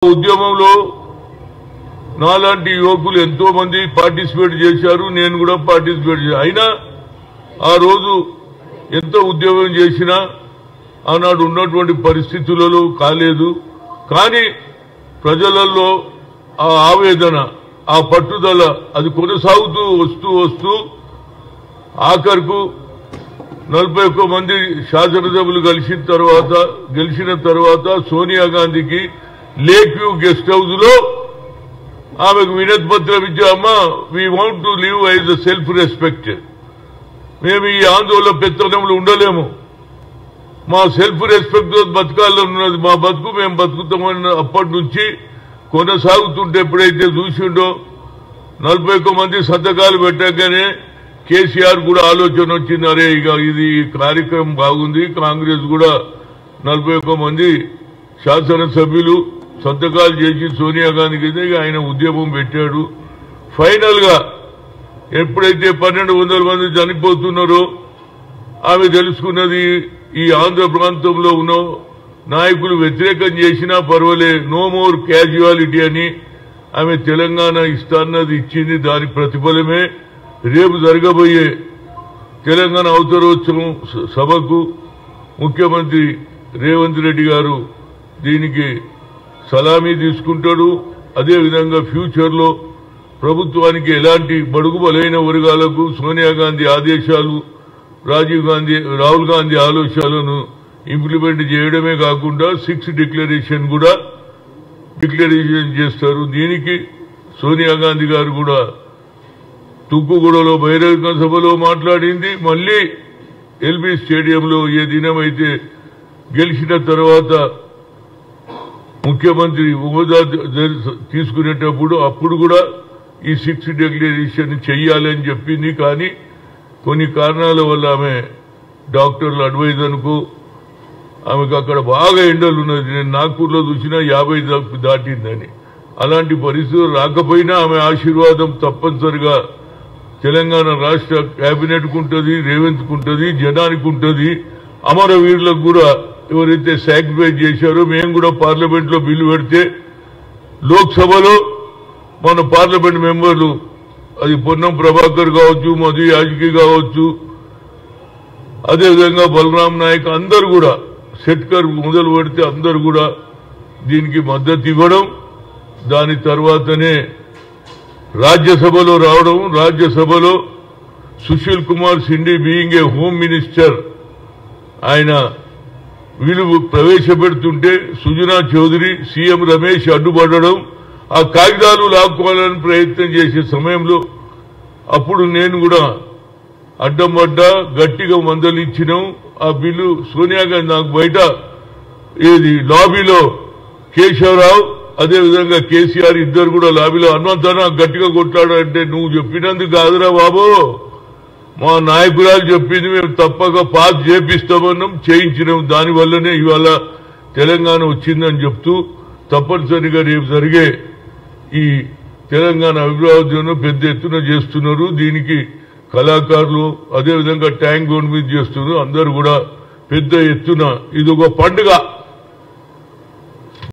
ఉద్యమంలో నాలాంటి యువకులు ఎంతో మంది పార్టిసిపేట్ చేశారు. నేను కూడా పార్టిసిపేట్ చేశాను. అయినా ఆ రోజు ఎంత ఉద్యమం చేసినా ఆనాడు ఉన్నటువంటి పరిస్థితులలో కాలేదు. కానీ ప్రజలలో ఆ ఆవేదన, ఆ పట్టుదల అది కొనసాగుతూ వస్తూ ఆఖరుకు 41 మంది శాసనసభ్యులు గెలిచిన తర్వాత సోనియా గాంధీకి లేక్ వ్యూ గెస్ట్ హౌస్ లో ఆమెకు వినతి పత్రం ఇచ్చామా, we want to live as a self respect. మేము ఈ ఆందోళన పెత్తనంలో ఉండలేము, మా సెల్ఫ్ రెస్పెక్ట్ తో బతకాలన్నది, మా బతుకు మేము బతుకుతామని అప్పటి నుంచి కొనసాగుతుంటే ఎప్పుడైతే చూసిండో 41 మంది సంతకాలు పెట్టగానే కేసీఆర్ కూడా ఆలోచన వచ్చింది, అరే ఇక ఇది కార్యక్రమం బాగుంది, కాంగ్రెస్ కూడా 41 మంది శాసనసభ్యులు సంతకాలు చేసి సోనియా గాంధీకి ఆయన ఉద్యమం పెట్టాడు. ఫైనల్ గా ఎప్పుడైతే 1200 మంది చనిపోతున్నారో ఆమె తెలుసుకున్నది, ఈ ఆంధ్ర ప్రాంతంలో ఉన్న నాయకులు వ్యతిరేకం చేసినా పర్వాలే, నో మోర్ క్యాజువాలిటీ అని ఆమె తెలంగాణ ఇస్తాన్నది ఇచ్చింది. దాని ప్రతిఫలమే రేపు జరగబోయే తెలంగాణ అవతరోత్సవం సభకు ముఖ్యమంత్రి రేవంత్ రెడ్డి గారు దీనికి సలామీ తీసుకుంటాడు. అదేవిధంగా ఫ్యూచర్ లో ప్రభుత్వానికి ఎలాంటి బడుగు బలైన వర్గాలకు సోనియా గాంధీ ఆదేశాలు, రాహుల్ గాంధీ ఆలోచనలను ఇంప్లిమెంట్ చేయడమే కాకుండా 6 డిక్లరేషన్ కూడా డిక్లరేషన్ చేస్తారు. దీనికి సోనియా గాంధీ గారు కూడా తుక్కుగూడలో బహిరంగ సభలో మాట్లాడింది. మళ్లీ ఎల్బీ స్టేడియంలో ఏ దినమైతే గెలిచిన తర్వాత ముఖ్యమంత్రి హోదా తీసుకునేటప్పుడు అప్పుడు కూడా ఈ 6 డిక్లరేషన్ చెయ్యాలని చెప్పింది. కానీ కొన్ని కారణాల వల్ల ఆమె డాక్టర్ల అడ్వైజ్ అనుకో ఆమెకు అక్కడ బాగా ఎండలు ఉన్నది, నేను నాగ్పూర్లో చూసినా 50 దాటిందని. అలాంటి పరిస్థితులు రాకపోయినా ఆమె ఆశీర్వాదం తప్పనిసరిగా తెలంగాణ రాష్ట్ర కేబినెట్కు ఉంటుంది, రేవంత్కు ఉంటుంది, జనానికి ఉంటుంది. అమరవీరులకు కూడా ఎవరైతే సాక్రిఫైస్ చేశారో, మేము కూడా పార్లమెంట్ లో బిల్లు పెడితే లోక్సభలో మన పార్లమెంట్ మెంబర్లు, అది పొన్నం ప్రభాకర్ కావచ్చు, మధు యాజకి కావచ్చు, అదేవిధంగా బలరాం నాయక్, అందరు కూడా షెట్కర్ మొదలు పెడితే అందరు కూడా దీనికి మద్దతు ఇవ్వడం, దాని తర్వాతనే రాజ్యసభలో రావడం. రాజ్యసభలో Sushil Kumar సిండి being a home minister ఆయన వీళ్ళు ప్రవేశపెడుతుంటే సుజనా చౌదరి, సీఎం రమేష్ అడ్డుపడడం, ఆ కాగితాలు లాక్కోవాలని ప్రయత్నం చేసే సమయంలో అప్పుడు నేను కూడా అడ్డం పడ్డా, గట్టిగా మందలించినాం. ఆ బిల్లు సోనియా గాంధీ నాకు బయట లాబీలో కేశవరావు అదేవిధంగా కేసీఆర్ ఇద్దరు కూడా లాబీలో అన్నంతనా గట్టిగా కొట్లాడంటే, నువ్వు చెప్పినందుకు కాదురా బాబు, మా నాయకురాలు చెప్పింది, మేము తప్పక పాస్ చేపిస్తామన్నాం, చేయించినాం, దానివల్లనే ఇవాళ తెలంగాణ వచ్చిందని చెప్తూ తప్పనిసరిగా రేపు జరిగే ఈ తెలంగాణ అభివృద్ధిని పెద్ద ఎత్తున చేస్తున్నారు. దీనికి కళాకారులు అదేవిధంగా ట్యాంక్ బండ్ మీద చేస్తున్నారు. అందరూ కూడా పెద్ద ఎత్తున ఇదొక పండుగ.